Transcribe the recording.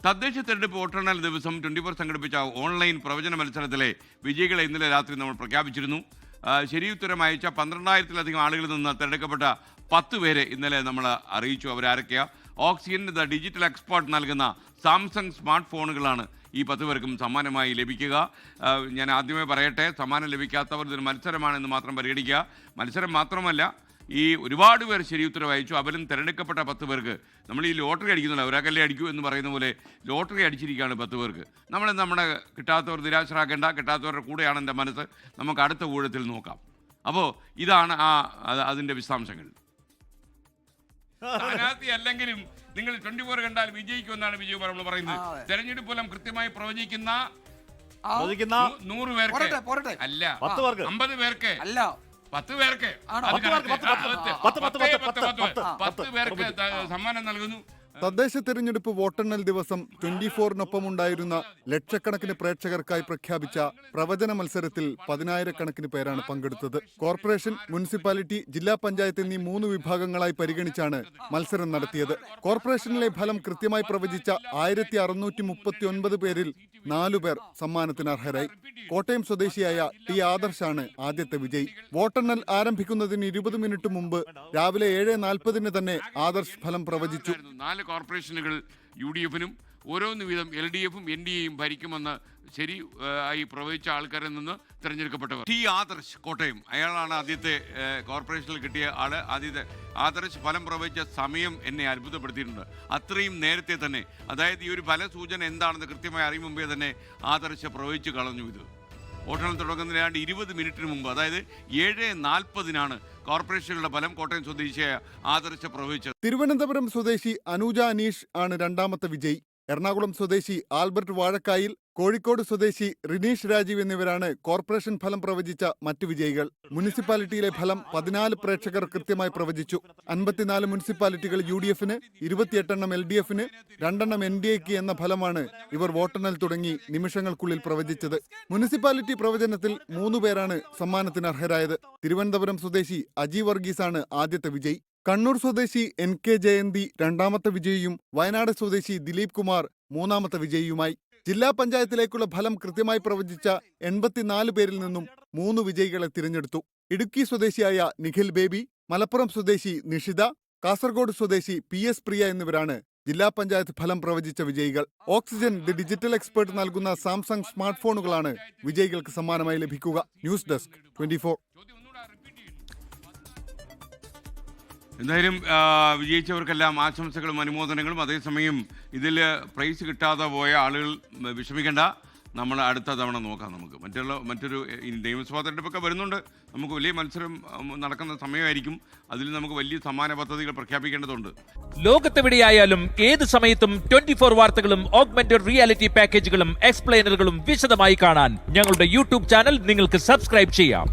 തദ്ദേശ തെരഞ്ഞെടുപ്പ് വോട്ടെണ്ണൽ ദിവസം 24 സംഘടിപ്പിച്ച ഓൺലൈൻ പ്രവചന മത്സരത്തിലെ വിജയികളെ ഇന്നലെ രാത്രി നമ്മൾ പ്രഖ്യാപിച്ചിരുന്നു. ശരിയുത്തരം അയച്ച 12,000-ലധികം ആളുകളിൽ നിന്ന് തിരഞ്ഞെടുക്കപ്പെട്ട 10 പേരെ ഇന്നലെ നമ്മൾ അറിയിച്ചു. അവരാരൊക്കെയാണ്? ഓക്സിജൻ ദ ഡിജിറ്റൽ എക്സ്പേർട്ട് നൽകുന്ന സാംസങ് സ്മാർട്ട് ഫോണുകളാണ് ഈ 10 പേർക്കും സമ്മാനമായി ലഭിക്കുക. ഞാൻ ആദ്യമേ പറയട്ടെ, സമ്മാനം ലഭിക്കാത്തവർ ഇതൊരു മത്സരമാണെന്ന് മാത്രം പരിഗണിക്കുക. മത്സരം മാത്രമല്ല, ഈ ഒരുപാട് പേർ ശരിയുത്തരം അയച്ചു. അവരും തിരഞ്ഞെടുക്കപ്പെട്ട 10 പേർക്ക് നമ്മൾ ഈ ലോട്ടറി അടിക്കുന്നില്ല, ഒരാൾക്കല്ലേ അടിക്കൂ എന്ന് പറയുന്ന പോലെ ലോട്ടറി അടിച്ചിരിക്കുകയാണ് 10 പേർക്ക്. നമ്മുടെ കിട്ടാത്തവർ നിരാശരാക്കേണ്ട, കിട്ടാത്തവരുടെ കൂടെയാണ് എൻ്റെ മനസ്സ്. നമുക്ക് അടുത്ത ഊഴത്തിൽ നോക്കാം. അപ്പോൾ ഇതാണ് അതിൻ്റെ വിശദാംശങ്ങൾ. സ്ഥാനാർത്ഥി അല്ലെങ്കിലും നിങ്ങൾ 24 കണ്ടാൽ വിജയിക്കുമെന്നാണ് വിജയ് നമ്മൾ പറയുന്നത്. തെരഞ്ഞെടുപ്പ് ഫലം കൃത്യമായി പ്രവചിക്കുന്ന 100 പേർക്ക് അല്ല, 50 പേർക്ക് അല്ല, 10 പേർക്ക് 10 പേർക്ക് സമ്മാനം നൽകുന്നു. തദ്ദേശ തെരഞ്ഞെടുപ്പ് വോട്ടെണ്ണൽ ദിവസം 24-നൊപ്പം ഉണ്ടായിരുന്ന ലക്ഷക്കണക്കിന് പ്രേക്ഷകർക്കായി പ്രഖ്യാപിച്ച പ്രവചന മത്സരത്തിൽ 10,000-കണക്കിന് പേരാണ് പങ്കെടുത്തത്. കോർപ്പറേഷൻ, മുനിസിപ്പാലിറ്റി, ജില്ലാ പഞ്ചായത്ത് എന്നീ 3 വിഭാഗങ്ങളായി പരിഗണിച്ചാണ് മത്സരം നടത്തിയത്. കോർപ്പറേഷനിലെ ഫലം കൃത്യമായി പ്രവചിച്ച 1,639 പേരിൽ 4 പേർ സമ്മാനത്തിന് അർഹരായി. കോട്ടയം സ്വദേശിയായ ടി ആദർശാണ് ആദ്യത്തെ വിജയി. വോട്ടെണ്ണൽ ആരംഭിക്കുന്നതിന് 20 മിനിറ്റ് മുമ്പ് രാവിലെ 7:40 തന്നെ ആദർശ് ഫലം പ്രവചിച്ചു. 4 കോർപ്പറേഷനുകൾ UDF-നും ഓരോന്ന് വീതം LDF-ഉം NDA-യും ഭരിക്കുമെന്ന് ആയി പ്രവചിച്ച ആൾക്കാരിൽ നിന്ന് തിരഞ്ഞെടുക്കപ്പെട്ടവർ. ടി ആദർശ്, കോട്ടയം, അയാളാണ് ആദ്യത്തെ കോർപ്പറേഷനിൽ കിട്ടിയ ആള്. ആദ്യത്തെ ആദർശ് ഫലം പ്രവചിച്ച സമയം എന്നെ അത്ഭുതപ്പെടുത്തിയിട്ടുണ്ട്. അത്രയും നേരത്തെ തന്നെ, അതായത് ഈ ഒരു ഫലസൂചന എന്താണെന്ന് കൃത്യമായി അറിയും മുമ്പേ തന്നെ ആദർശ് പ്രവചിച്ചു കളഞ്ഞു. ഇത് വോട്ടെണ്ണൽ തുടങ്ങുന്നതിന് 20 മിനിറ്റിന് മുമ്പ്, അതായത് 7:40 കോർപ്പറേഷനുകളുടെ ഫലം കോട്ടയം സ്വദേശിയായ ആദർശ് പ്രവചിച്ചത്. തിരുവനന്തപുരം സ്വദേശി അനൂജ അനീഷ് ആണ് രണ്ടാമത്തെ വിജയി. എറണാകുളം സ്വദേശി ആൽബർട്ട് വാഴക്കായിൽ, കോഴിക്കോട് സ്വദേശി റിനീഷ് രാജീവ് എന്നിവരാണ് കോർപ്പറേഷൻ ഫലം പ്രവചിച്ച മറ്റു വിജയികൾ. മുനിസിപ്പാലിറ്റിയിലെ ഫലം 14 പ്രേക്ഷകർ കൃത്യമായി പ്രവചിച്ചു. 54 മുനിസിപ്പാലിറ്റികൾ UDF-ന്, 28 LDF-ന്, 2 NDA-ക്ക് എന്ന ഫലമാണ് ഇവർ വോട്ടെണ്ണൽ തുടങ്ങി നിമിഷങ്ങൾക്കുള്ളിൽ പ്രവചിച്ചത്. മുനിസിപ്പാലിറ്റി പ്രവചനത്തിൽ 3 പേരാണ് സമ്മാനത്തിന് അർഹരായത്. തിരുവനന്തപുരം സ്വദേശി അജി വർഗീസാണ് ആദ്യത്തെ വിജയി. കണ്ണൂർ സ്വദേശി NK ജയന്തി രണ്ടാമത്തെ വിജയിയും വയനാട് സ്വദേശി ദിലീപ് കുമാർ മൂന്നാമത്തെ വിജയിയുമായി. ജില്ലാ പഞ്ചായത്തിലേക്കുള്ള ഫലം കൃത്യമായി പ്രവചിച്ച 84 പേരിൽ നിന്നും 3 വിജയികളെ തിരഞ്ഞെടുത്തു. ഇടുക്കി സ്വദേശിയായ നിഖിൽ ബേബി, മലപ്പുറം സ്വദേശി നിഷിത, കാസർഗോഡ് സ്വദേശി PS പ്രിയ എന്നിവരാണ് ജില്ലാ പഞ്ചായത്ത് ഫലം പ്രവചിച്ച വിജയികൾ. ഓക്സിജൻ ദി ഡിജിറ്റൽ എക്സ്പേർട്ട് നൽകുന്ന സാംസങ് സ്മാർട്ട് ഫോണുകളാണ് വിജയികൾക്ക് സമ്മാനമായി ലഭിക്കുക. News desk 24. എന്തായാലും വിജയിച്ചവർക്കെല്ലാം ആശംസകളും അനുമോദനങ്ങളും. അതേസമയം ഇതിൽ പ്രൈസ് കിട്ടാതെ പോയ ആളുകൾ വിഷമിക്കേണ്ട, നമ്മൾ അടുത്ത തവണ നോക്കാം. നമുക്ക് മറ്റൊരു നിയമസഭാ തെരഞ്ഞെടുപ്പൊക്കെ വരുന്നുണ്ട്. നമുക്ക് വലിയ മത്സരം നടക്കുന്ന സമയമായിരിക്കും. അതിൽ നമുക്ക് വലിയ സമ്മാന പദ്ധതികൾ പ്രഖ്യാപിക്കേണ്ടതുണ്ട്. ലോകത്തെവിടെയായാലും ഏത് സമയത്തും 24 വാർത്തകളും ഓഗ്മെന്റഡ് റിയാലിറ്റി പാക്കേജുകളും എക്സ്പ്ലെയിനറുകളും വിശദമായി കാണാൻ ഞങ്ങളുടെ YouTube ചാനൽ നിങ്ങൾക്ക് സബ്സ്ക്രൈബ് ചെയ്യാം.